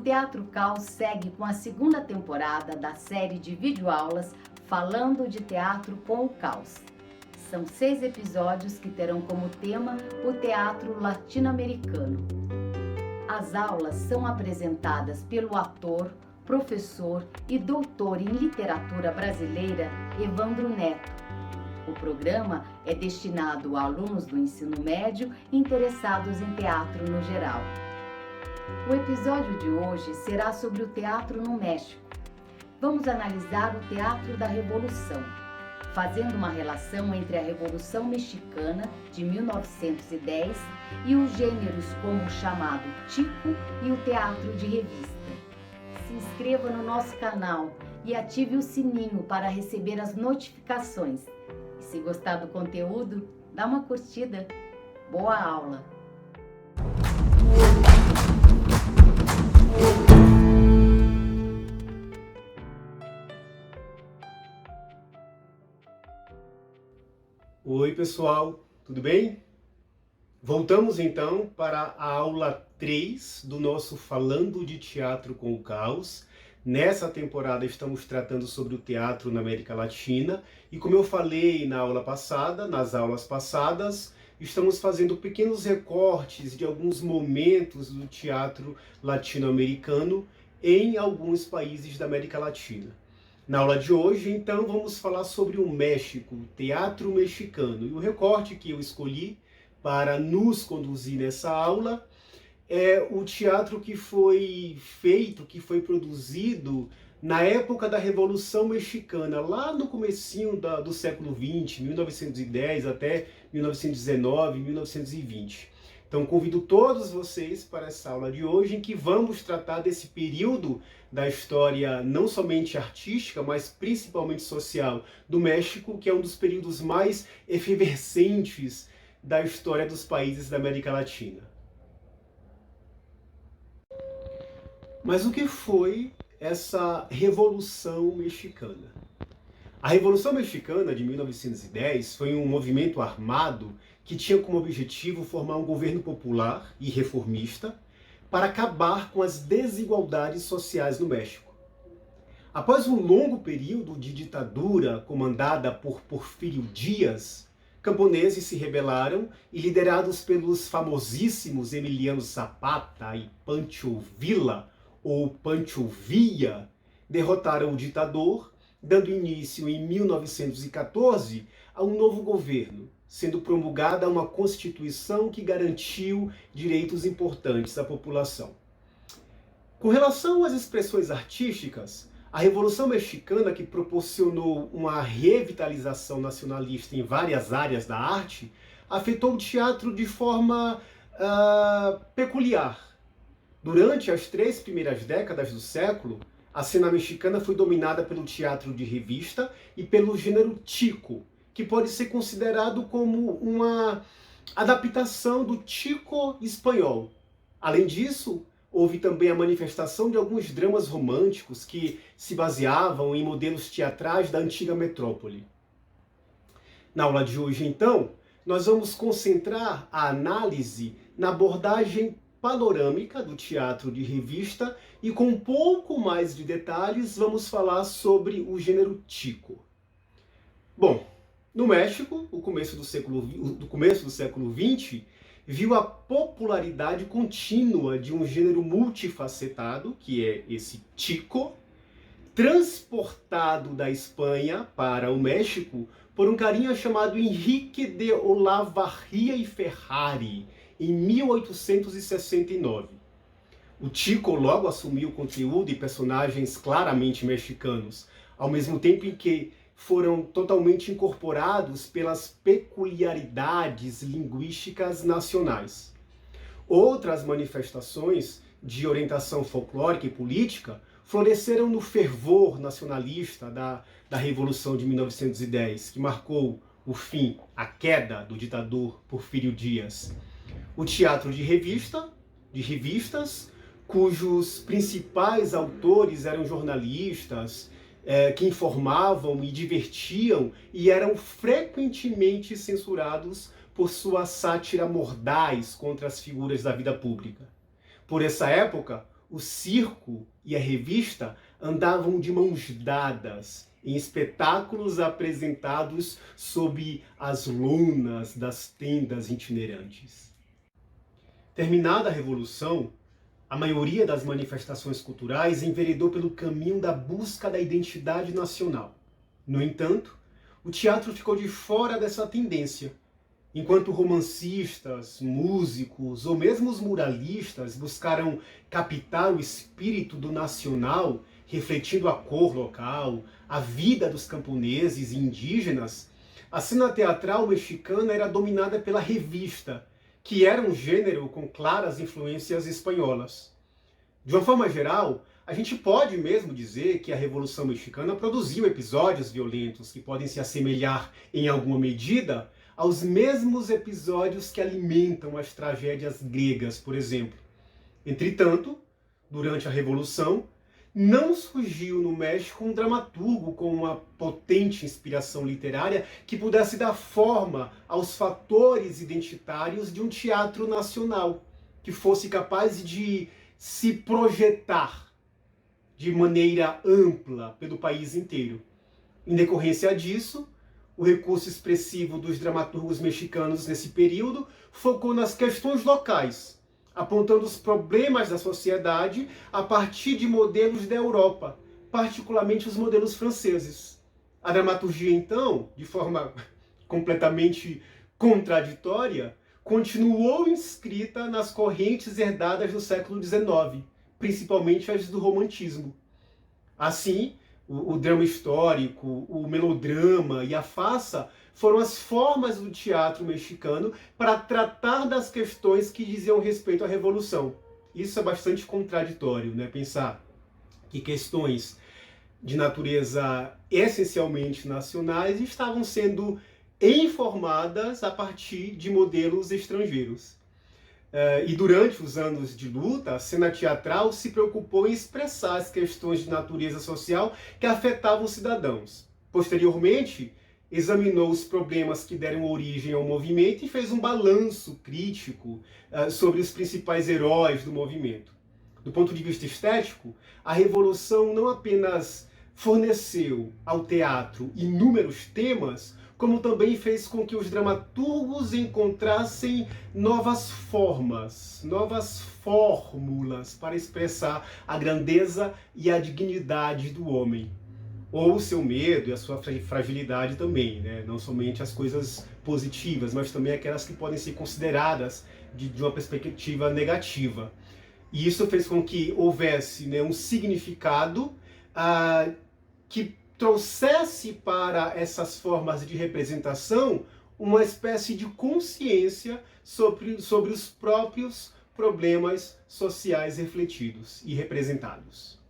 Teatro Caos segue com a segunda temporada da série de videoaulas Falando de Teatro com o Caos. São 6 episódios que terão como tema o teatro latino-americano. As aulas são apresentadas pelo ator, professor e doutor em literatura brasileira Evandro Neto. O programa é destinado a alunos do ensino médio interessados em teatro no geral. O episódio de hoje será sobre o teatro no México. Vamos analisar o teatro da Revolução, fazendo uma relação entre a Revolução Mexicana de 1910 e os gêneros como o chamado Tico e o teatro de revista. Se inscreva no nosso canal e ative o sininho para receber as notificações. E se gostar do conteúdo, dá uma curtida. Boa aula! Oi pessoal, tudo bem? Voltamos então para a aula 3 do nosso Falando de Teatro com o Caos. Nessa temporada estamos tratando sobre o teatro na América Latina e, como eu falei na aula passada, nas aulas passadas, estamos fazendo pequenos recortes de alguns momentos do teatro latino-americano em alguns países da América Latina. Na aula de hoje, então, vamos falar sobre o México, o teatro mexicano. E o recorte que eu escolhi para nos conduzir nessa aula é o teatro que foi feito, que foi produzido na época da Revolução Mexicana, lá no comecinho do século XX, 1910 até 1919, 1920. Então convido todos vocês para essa aula de hoje, em que vamos tratar desse período da história não somente artística, mas principalmente social do México, que é um dos períodos mais efervescentes da história dos países da América Latina. Mas o que foi essa Revolução Mexicana? A Revolução Mexicana de 1910 foi um movimento armado que tinha como objetivo formar um governo popular e reformista para acabar com as desigualdades sociais no México. Após um longo período de ditadura comandada por Porfirio Díaz, camponeses se rebelaram e, liderados pelos famosíssimos Emiliano Zapata e Pancho Villa, ou Pancho Villa, derrotaram o ditador, dando início em 1914 a um novo governo, sendo promulgada uma Constituição que garantiu direitos importantes à população. Com relação às expressões artísticas, a Revolução Mexicana, que proporcionou uma revitalização nacionalista em várias áreas da arte, afetou o teatro de forma peculiar. Durante as 3 primeiras décadas do século, a cena mexicana foi dominada pelo teatro de revista e pelo gênero Tico, que pode ser considerado como uma adaptação do Tico espanhol. Além disso, houve também a manifestação de alguns dramas românticos que se baseavam em modelos teatrais da antiga metrópole. Na aula de hoje, então, nós vamos concentrar a análise na abordagem panorâmica do teatro de revista e, com um pouco mais de detalhes, vamos falar sobre o gênero Tico. Bom, no México, o começo do século XX viu a popularidade contínua de um gênero multifacetado, que é esse Tico, transportado da Espanha para o México por um carinha chamado Enrique de Olavarría y Ferrari, em 1869. O Tico logo assumiu conteúdo e personagens claramente mexicanos, ao mesmo tempo em que foram totalmente incorporados pelas peculiaridades linguísticas nacionais. Outras manifestações de orientação folclórica e política floresceram no fervor nacionalista da Revolução de 1910, que marcou o fim, a queda do ditador Porfirio Díaz. O teatro de revistas, cujos principais autores eram jornalistas, que informavam e divertiam e eram frequentemente censurados por sua sátira mordaz contra as figuras da vida pública. Por essa época, o circo e a revista andavam de mãos dadas em espetáculos apresentados sob as lonas das tendas itinerantes. Terminada a Revolução, a maioria das manifestações culturais enveredou pelo caminho da busca da identidade nacional. No entanto, o teatro ficou de fora dessa tendência, enquanto romancistas, músicos ou mesmo os muralistas buscaram captar o espírito do nacional, refletindo a cor local, a vida dos camponeses e indígenas. A cena teatral mexicana era dominada pela revista, que era um gênero com claras influências espanholas. De uma forma geral, a gente pode mesmo dizer que a Revolução Mexicana produziu episódios violentos que podem se assemelhar, em alguma medida, aos mesmos episódios que alimentam as tragédias gregas, por exemplo. Entretanto, durante a Revolução, não surgiu no México um dramaturgo com uma potente inspiração literária que pudesse dar forma aos fatores identitários de um teatro nacional, que fosse capaz de se projetar de maneira ampla pelo país inteiro. Em decorrência disso, o recurso expressivo dos dramaturgos mexicanos nesse período focou nas questões locais, apontando os problemas da sociedade a partir de modelos da Europa, particularmente os modelos franceses. A dramaturgia, então, de forma completamente contraditória, continuou inscrita nas correntes herdadas do século XIX, principalmente as do romantismo. Assim, o drama histórico, o melodrama e a farsa foram as formas do teatro mexicano para tratar das questões que diziam respeito à Revolução. Isso é bastante contraditório, né? Pensar que questões de natureza essencialmente nacionais estavam sendo informadas a partir de modelos estrangeiros. E durante os anos de luta, a cena teatral se preocupou em expressar as questões de natureza social que afetavam os cidadãos. Posteriormente, examinou os problemas que deram origem ao movimento e fez um balanço crítico sobre os principais heróis do movimento. Do ponto de vista estético, a Revolução não apenas forneceu ao teatro inúmeros temas, como também fez com que os dramaturgos encontrassem novas formas, novas fórmulas para expressar a grandeza e a dignidade do homem. Ou o seu medo e a sua fragilidade também, né? Não somente as coisas positivas, mas também aquelas que podem ser consideradas de uma perspectiva negativa. E isso fez com que houvesse, né, um significado que trouxesse para essas formas de representação uma espécie de consciência sobre os próprios problemas sociais refletidos e representados.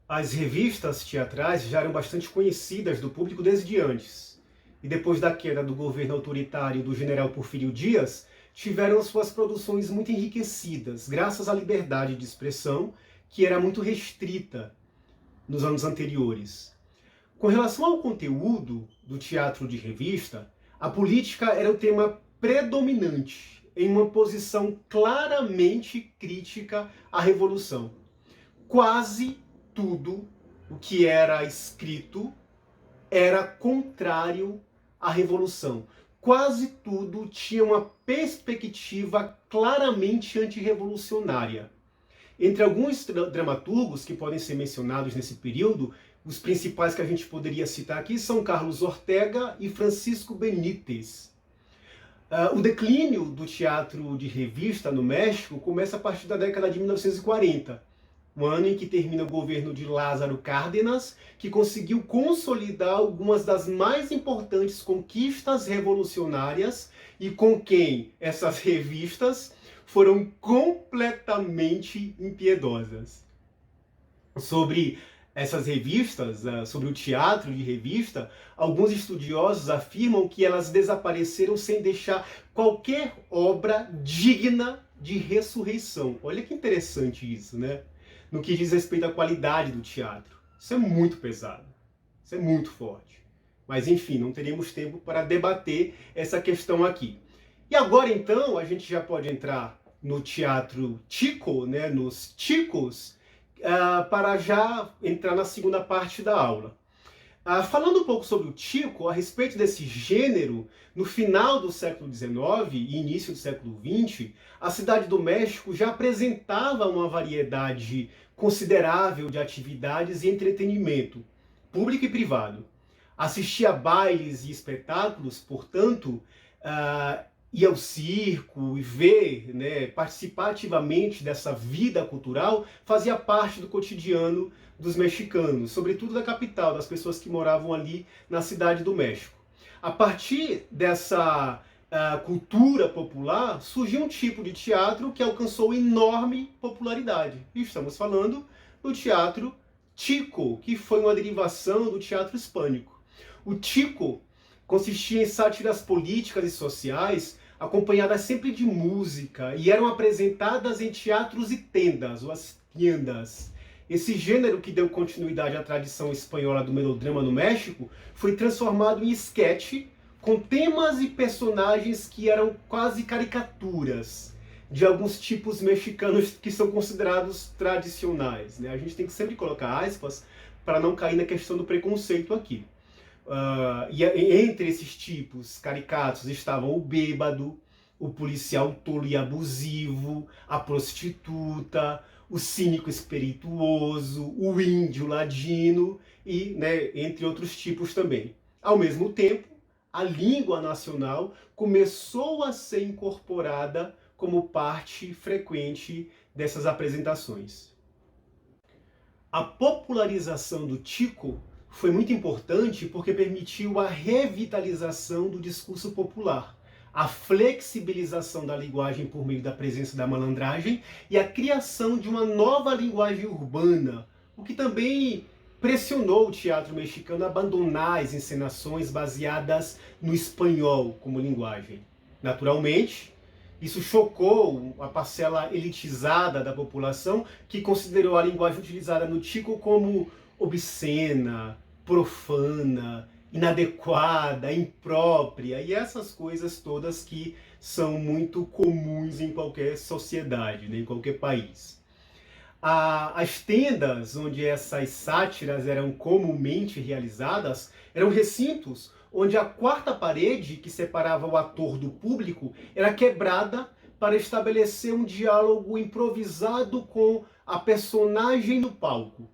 As revistas teatrais já eram bastante conhecidas do público desde antes, e depois da queda do governo autoritário do general Porfírio Dias, tiveram suas produções muito enriquecidas, graças à liberdade de expressão, que era muito restrita nos anos anteriores. Com relação ao conteúdo do teatro de revista, a política era o tema predominante, em uma posição claramente crítica à Revolução. Quase tudo o que era escrito era contrário à Revolução. Quase tudo tinha uma perspectiva claramente antirrevolucionária. Entre alguns dramaturgos que podem ser mencionados nesse período, os principais que a gente poderia citar aqui são Carlos Ortega e Francisco Benítez. O declínio do teatro de revista no México começa a partir da década de 1940, o ano em que termina o governo de Lázaro Cárdenas, que conseguiu consolidar algumas das mais importantes conquistas revolucionárias e com quem essas revistas foram completamente impiedosas. Sobre essas revistas, sobre o teatro de revista, alguns estudiosos afirmam que elas desapareceram sem deixar qualquer obra digna de ressurreição. Olha que interessante isso, né? No que diz respeito à qualidade do teatro. Isso é muito pesado, isso é muito forte. Mas enfim, não teremos tempo para debater essa questão aqui. E agora então, a gente já pode entrar no teatro Chico, né, nos Chicos, para já entrar na segunda parte da aula. Falando um pouco sobre o Chico, a respeito desse gênero, no final do século XIX e início do século XX, a Cidade do México já apresentava uma variedade considerável de atividades e entretenimento, público e privado. Assistir a bailes e espetáculos, portanto, ir ao circo e ver, né, participar ativamente dessa vida cultural, fazia parte do cotidiano dos mexicanos, sobretudo da capital, das pessoas que moravam ali na Cidade do México. A partir dessa cultura popular, surgiu um tipo de teatro que alcançou enorme popularidade. E estamos falando do teatro Chico, que foi uma derivação do teatro hispânico. O Chico consistia em sátiras políticas e sociais, acompanhadas sempre de música, e eram apresentadas em teatros e tendas, ou as tiendas. Esse gênero, que deu continuidade à tradição espanhola do melodrama no México, foi transformado em esquete, com temas e personagens que eram quase caricaturas de alguns tipos mexicanos que são considerados tradicionais, né? A gente tem que sempre colocar aspas para não cair na questão do preconceito aqui. E entre esses tipos caricatos estavam o bêbado, o policial tolo e abusivo, a prostituta, o cínico espirituoso, o índio ladino e, né, entre outros tipos também. Ao mesmo tempo, a língua nacional começou a ser incorporada como parte frequente dessas apresentações. A popularização do Chico foi muito importante porque permitiu a revitalização do discurso popular, a flexibilização da linguagem por meio da presença da malandragem e a criação de uma nova linguagem urbana, o que também pressionou o teatro mexicano a abandonar as encenações baseadas no espanhol como linguagem. Naturalmente, isso chocou a parcela elitizada da população, que considerou a linguagem utilizada no Chico como obscena, profana, inadequada, imprópria, e essas coisas todas que são muito comuns em qualquer sociedade, né, em qualquer país. As tendas onde essas sátiras eram comumente realizadas eram recintos onde a quarta parede que separava o ator do público era quebrada para estabelecer um diálogo improvisado com a personagem no palco.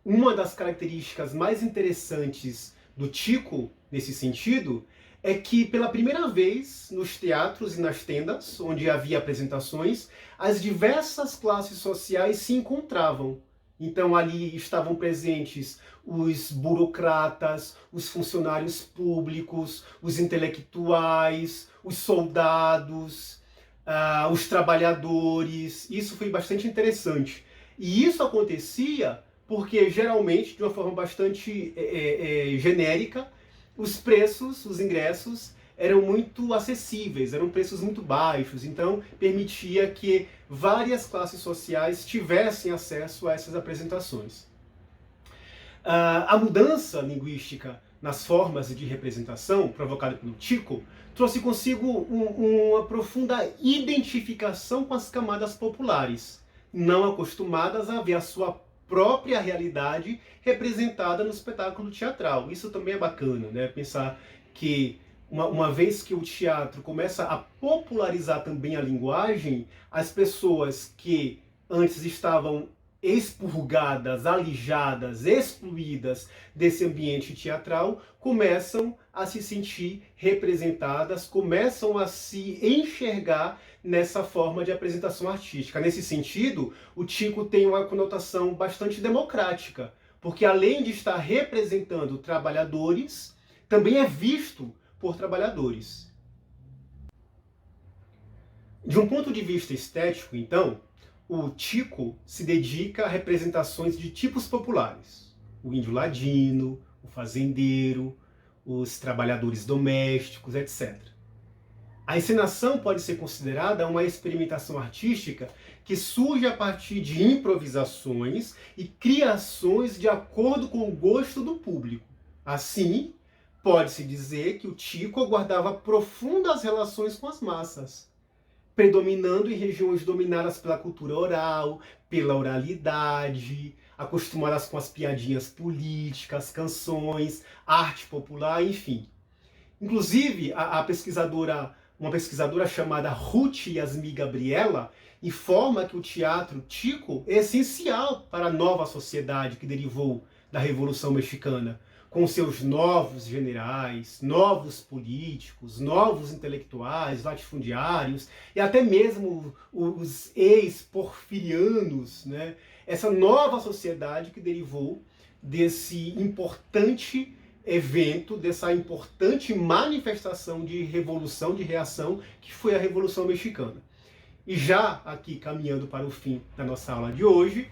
Uma das características mais interessantes do Chico, nesse sentido, é que pela primeira vez nos teatros e nas tendas, onde havia apresentações, as diversas classes sociais se encontravam. Então ali estavam presentes os burocratas, os funcionários públicos, os intelectuais, os soldados, os trabalhadores. Isso foi bastante interessante. E isso acontecia porque, geralmente, de uma forma bastante genérica, os preços, os ingressos, eram muito acessíveis, eram preços muito baixos, então permitia que várias classes sociais tivessem acesso a essas apresentações. A mudança linguística nas formas de representação provocada pelo Chico trouxe consigo uma profunda identificação com as camadas populares, não acostumadas a ver a sua própria realidade representada no espetáculo teatral. Isso também é bacana, né? Pensar que uma vez que o teatro começa a popularizar também a linguagem, as pessoas que antes estavam expurgadas, alijadas, excluídas desse ambiente teatral, começam a se sentir representadas, começam a se enxergar nessa forma de apresentação artística. Nesse sentido, o Chico tem uma conotação bastante democrática, porque além de estar representando trabalhadores, também é visto por trabalhadores. De um ponto de vista estético, então, o Chico se dedica a representações de tipos populares. O índio ladino, o fazendeiro, os trabalhadores domésticos, etc. A encenação pode ser considerada uma experimentação artística que surge a partir de improvisações e criações de acordo com o gosto do público. Assim, pode-se dizer que o Chico guardava profundas relações com as massas. predominando em regiões dominadas pela cultura oral, pela oralidade, acostumadas com as piadinhas políticas, canções, arte popular, enfim. Inclusive, uma pesquisadora chamada Ruth Yasmin Gabriela informa que o teatro tico é essencial para a nova sociedade que derivou da Revolução Mexicana, com seus novos generais, novos políticos, novos intelectuais, latifundiários e até mesmo os ex-porfirianos, né? Essa nova sociedade que derivou desse importante evento, dessa importante manifestação de revolução, de reação, que foi a Revolução Mexicana. E já aqui caminhando para o fim da nossa aula de hoje,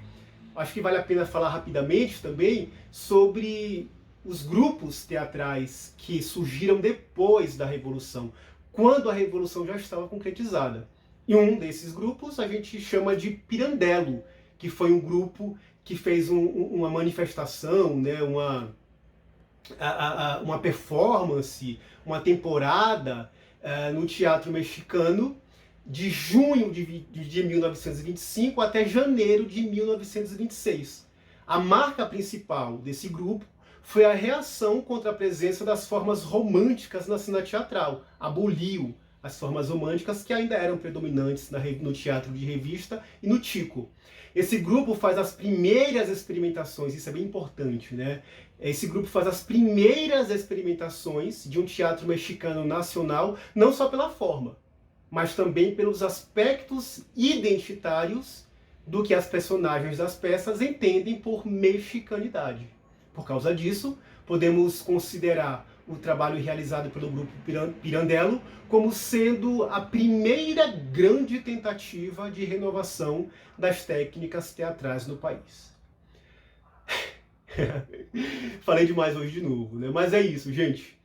acho que vale a pena falar rapidamente também sobre os grupos teatrais que surgiram depois da Revolução, quando a Revolução já estava concretizada. E um desses grupos a gente chama de Pirandello, que foi um grupo que fez uma manifestação, né, uma performance, uma temporada no teatro mexicano de junho de 1925 até janeiro de 1926. A marca principal desse grupo foi a reação contra a presença das formas românticas na cena teatral. Aboliu as formas românticas que ainda eram predominantes no teatro de revista e no tico. Esse grupo faz as primeiras experimentações, isso é bem importante, né? Esse grupo faz as primeiras experimentações de um teatro mexicano nacional, não só pela forma, mas também pelos aspectos identitários do que as personagens das peças entendem por mexicanidade. Por causa disso, podemos considerar o trabalho realizado pelo grupo Pirandello como sendo a primeira grande tentativa de renovação das técnicas teatrais no país. Falei demais hoje de novo, né? Mas é isso, gente.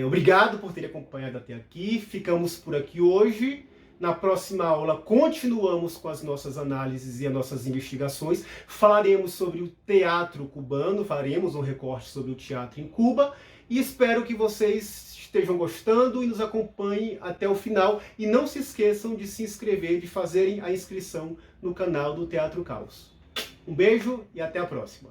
Obrigado por terem acompanhado até aqui. Ficamos por aqui hoje. Na próxima aula continuamos com as nossas análises e as nossas investigações. Falaremos sobre o teatro cubano, faremos um recorte sobre o teatro em Cuba. E espero que vocês estejam gostando e nos acompanhem até o final. E não se esqueçam de se inscrever, de fazerem a inscrição no canal do Teatro Caos. Um beijo e até a próxima.